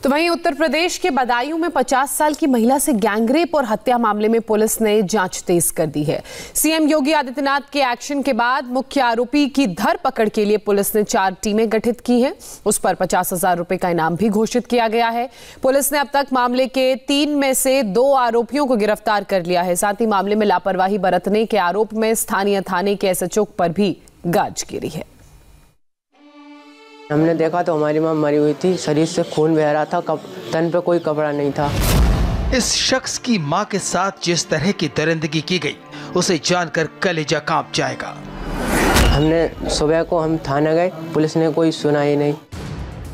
तो वहीं उत्तर प्रदेश के बदायूं में 50 साल की महिला से गैंगरेप और हत्या मामले में पुलिस ने जांच तेज कर दी है। सीएम योगी आदित्यनाथ के एक्शन के बाद मुख्य आरोपी की धरपकड़ के लिए पुलिस ने 4 टीमें गठित की हैं। उस पर 50,000 रुपए का इनाम भी घोषित किया गया है। पुलिस ने अब तक मामले के 3 में से 2 आरोपियों को गिरफ्तार कर लिया है। साथ ही मामले में लापरवाही बरतने के आरोप में स्थानीय थाने के एसएचओ पर भी गाज गिरी है। हमने देखा तो हमारी मां मरी हुई थी, शरीर से खून बह रहा था, तन पे कोई कपड़ा नहीं था। इस शख्स की मां के साथ जिस तरह की दरिंदगी की गई उसे जानकर कलेजा कांप जाएगा। हमने सुबह को हम थाना गए, पुलिस ने कोई सुना ही नहीं।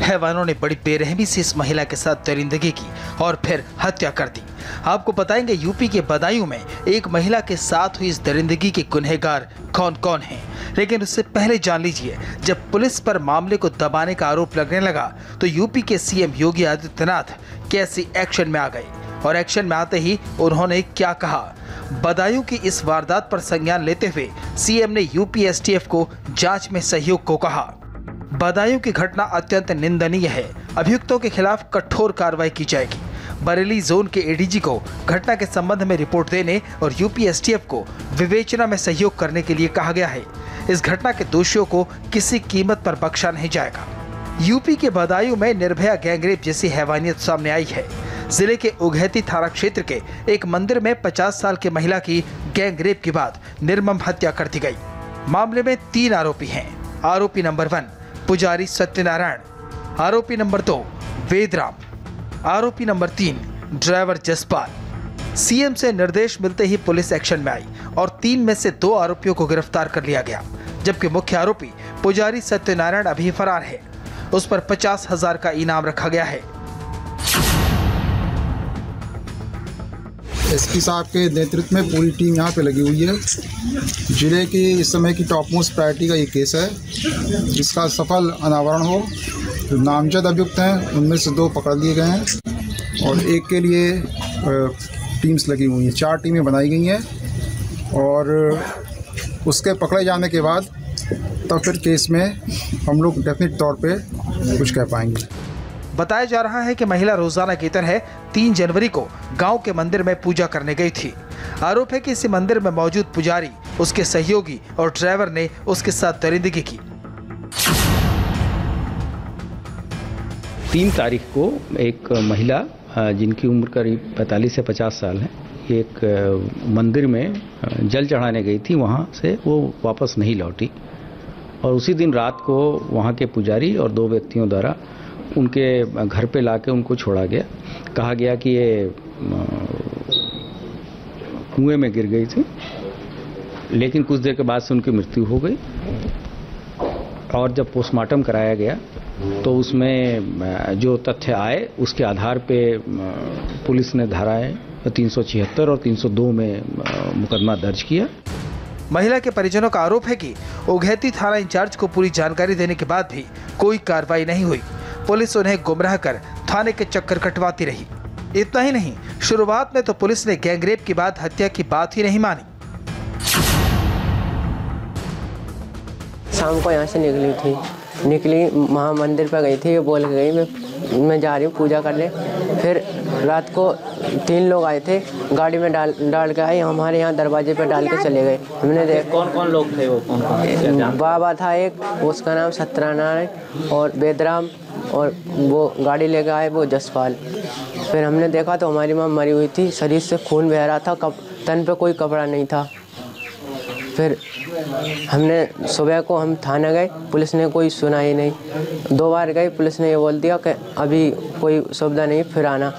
हैवानों ने बड़ी बेरहमी से इस महिला के साथ दरिंदगी की और फिर हत्या कर दी। आपको बताएंगे यूपी के बदायूं में एक महिला के साथ हुई इस दरिंदगी के गुनहगार कौन कौन हैं। लेकिन उससे पहले जान लीजिए, जब पुलिस पर मामले को दबाने का आरोप लगने लगा तो यूपी के सीएम योगी आदित्यनाथ कैसे एक्शन में आ गए और एक्शन में आते ही उन्होंने क्या कहा। बदायूं की इस वारदात पर संज्ञान लेते हुए सीएम ने यूपी एसटीएफ को जांच में सहयोग को कहा। बदायूं की घटना अत्यंत निंदनीय है, अभियुक्तों के खिलाफ कठोर कार्रवाई की जाएगी। बरेली जोन के एडीजी को घटना के संबंध में रिपोर्ट देने और यूपी एसटीएफ को विवेचना में सहयोग करने के लिए कहा गया है। इस घटना के दोषियों को किसी कीमत पर बख्शा नहीं जाएगा। यूपी के बदायूं में निर्भया गैंगरेप जैसी हैवानियत सामने आई है। जिले के उघैती थाना क्षेत्र के एक मंदिर में 50 साल की महिला की गैंगरेप के बाद निर्मम हत्या कर दी गई। मामले में 3 आरोपी हैं। आरोपी नंबर 1 पुजारी सत्यनारायण, आरोपी नंबर 2 वेदराम, आरोपी नंबर 3 ड्राइवर जसपाल। सीएम से निर्देश मिलते ही पुलिस एक्शन में आई और 3 में से 2 आरोपियों को गिरफ्तार कर लिया गया, जबकि मुख्य आरोपी पुजारी सत्यनारायण अभी फरार है। उस पर 50,000 का इनाम रखा गया है। एसपी साहब के नेतृत्व में पूरी टीम यहाँ पे लगी हुई है। जिले की इस समय की टॉप मोस्ट प्रायोरिटी का ये केस है, जिसका सफल अनावरण हो। जो नामजद अभियुक्त हैं उनमें से 2 पकड़ लिए गए हैं और एक के लिए टीम्स लगी हुई हैं। 4 टीमें बनाई गई हैं और उसके पकड़े जाने के बाद तब फिर केस में हम लोग डेफिनेट तौर पे कुछ कह पाएंगे। बताया जा रहा है कि महिला रोजाना की तरह 3 जनवरी को गांव के मंदिर में पूजा करने गई थी। आरोप है कि इसी मंदिर में मौजूद पुजारी, उसके सहयोगी और ड्राइवर ने उसके साथ दरिंदगी की। 3 तारीख को एक महिला जिनकी उम्र करीब 45 से 50 साल है, एक मंदिर में जल चढ़ाने गई थी। वहाँ से वो वापस नहीं लौटी और उसी दिन रात को वहाँ के पुजारी और 2 व्यक्तियों द्वारा उनके घर पे लाके उनको छोड़ा गया। कहा गया कि ये कुएं में गिर गई थी, लेकिन कुछ देर के बाद से उनकी मृत्यु हो गई। और जब पोस्टमार्टम कराया गया तो उसमें जो तथ्य आए उसके आधार पे पुलिस ने धाराएं 376 और 302 में मुकदमा दर्ज किया। महिला के परिजनों का आरोप है कि उघैती थाना इंचार्ज को पूरी जानकारी देने के बाद भी कोई कार्रवाई नहीं हुई। पुलिस उन्हें गुमराह कर थाने के चक्कर कटवाती रही। इतना ही नहीं, शुरुआत में तो पुलिस ने गैंगरेप के बाद हत्या की बात ही नहीं मानी। शाम को यहाँ से निकली वहाँ मंदिर पर गई थी। ये बोल के गई मैं जा रही हूँ पूजा करने। फिर रात को 3 लोग आए थे, गाड़ी में डाल के आए, हमारे यहाँ दरवाजे पे डाल के चले गए। हमने देखा कौन लोग थे वो? कौन? बाबा था एक, उसका नाम सत्यनारायण, और वेदराम, और वो गाड़ी लेके आए वो जसपाल। फिर हमने देखा तो हमारी मां मरी हुई थी, शरीर से खून बह रहा था, तन पे कोई कपड़ा नहीं था। फिर हमने सुबह को हम थाना गए, पुलिस ने कोई सुना ही नहीं। 2 बार गए, पुलिस ने ये बोल दिया कि अभी कोई सुविधा नहीं, फिर आना।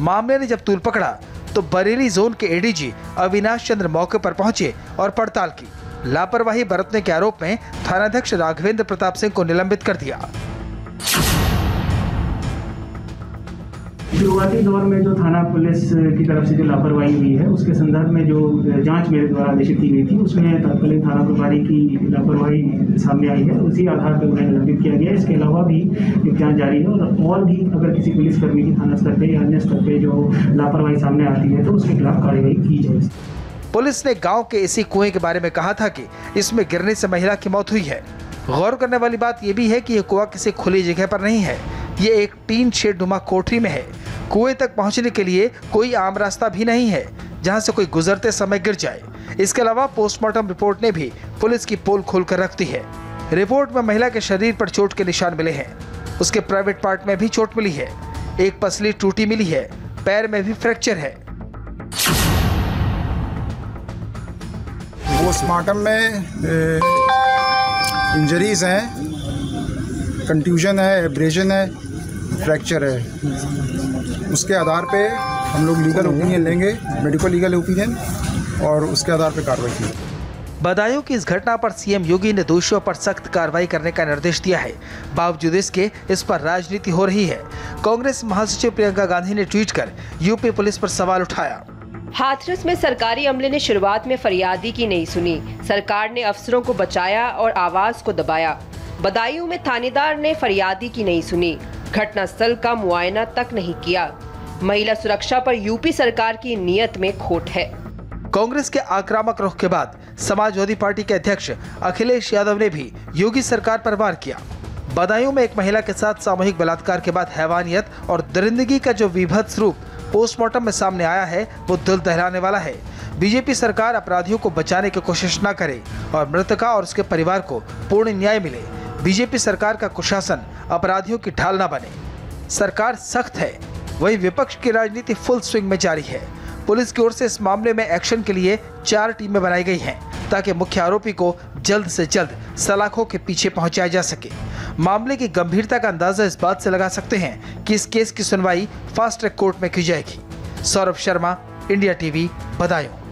मामले ने जब तूल पकड़ा तो बरेली जोन के एडीजी अविनाश चंद्र मौके पर पहुंचे और पड़ताल की। लापरवाही बरतने के आरोप में थानाध्यक्ष राघवेंद्र प्रताप सिंह को निलंबित कर दिया। शुरुआती दौर में जो थाना पुलिस की तरफ से जो लापरवाही हुई है, उसके संदर्भ में जो जांच मेरे द्वारा आदेशित की गई थी, उसमें तत्कालीन थाना प्रभारी की लापरवाही सामने आई है। उसी आधार पर उन्हें निलंबित किया गया। इसके अलावा भी एक जांच जारी है और भी अगर किसी पुलिसकर्मी की थाना स्तर पर या अन्य स्तर पर जो लापरवाही सामने आती है तो उसके खिलाफ कार्रवाई की जाए। पुलिस ने गाँव के इसी कुएं के बारे में कहा था कि इसमें गिरने से महिला की मौत हुई है। गौर करने वाली बात यह भी है कि यह कुआं किसी खुली जगह पर नहीं है। ये एक टीन शेड नुमा कोठरी में है। कुएं तक पहुंचने के लिए कोई आम रास्ता भी नहीं है जहां से कोई गुजरते समय गिर जाए। इसके अलावा पोस्टमार्टम रिपोर्ट ने भी पुलिस की पोल खोलकर रख दी है। रिपोर्ट में महिला के शरीर पर चोट के निशान मिले हैं। उसके प्राइवेट पार्ट में भी चोट मिली है। एक पसली टूटी मिली है। पैर में भी फ्रैक्चर है। पोस्टमार्टम में इंजरीज हैं, कंट्यूजन है, एब्रेजन है, फ्रैक्चर है। उसके आधार पे हम लोग लीगल ओपिनियन लेंगे, मेडिकल लीगल ओपिनियन, और उसके आधार पे कार्रवाई की। बदायूं की इस घटना पर सीएम योगी ने दोषियों पर सख्त कार्रवाई करने का निर्देश दिया है। बावजूद इसके इस पर राजनीति हो रही है। कांग्रेस महासचिव प्रियंका गांधी ने ट्वीट कर यूपी पुलिस पर सवाल उठाया। हाथरस में सरकारी अमले ने शुरुआत में फरियादी की नहीं सुनी। सरकार ने अफसरों को बचाया और आवाज को दबाया। बदायूं में थानेदार ने फरियादी की नहीं सुनी। घटनास्थल का मुआयना तक नहीं किया। महिला सुरक्षा पर यूपी सरकार की नीयत में खोट है। कांग्रेस के आक्रामक रुख के बाद समाजवादी पार्टी के अध्यक्ष अखिलेश यादव ने भी योगी सरकार पर वार किया। बदायूं में एक महिला के साथ सामूहिक बलात्कार के बाद हैवानियत और दरिंदगी का जो विभत्स रूप पोस्टमार्टम में सामने आया है वो दिल दहलाने वाला है। बीजेपी सरकार अपराधियों को बचाने की कोशिश न करे और मृतका और उसके परिवार को पूर्ण न्याय मिले। बीजेपी सरकार का कुशासन अपराधियों की ढाल न बने। सरकार सख्त है, वही विपक्ष की राजनीति फुल स्विंग में जारी है। पुलिस की ओर से इस मामले में एक्शन के लिए 4 टीमें बनाई गई हैं ताकि मुख्य आरोपी को जल्द से जल्द सलाखों के पीछे पहुंचाया जा सके। मामले की गंभीरता का अंदाजा इस बात से लगा सकते हैं कि इस केस की सुनवाई फास्ट ट्रैक कोर्ट में की जाएगी। Saurabh Sharma, India TV, Badaun.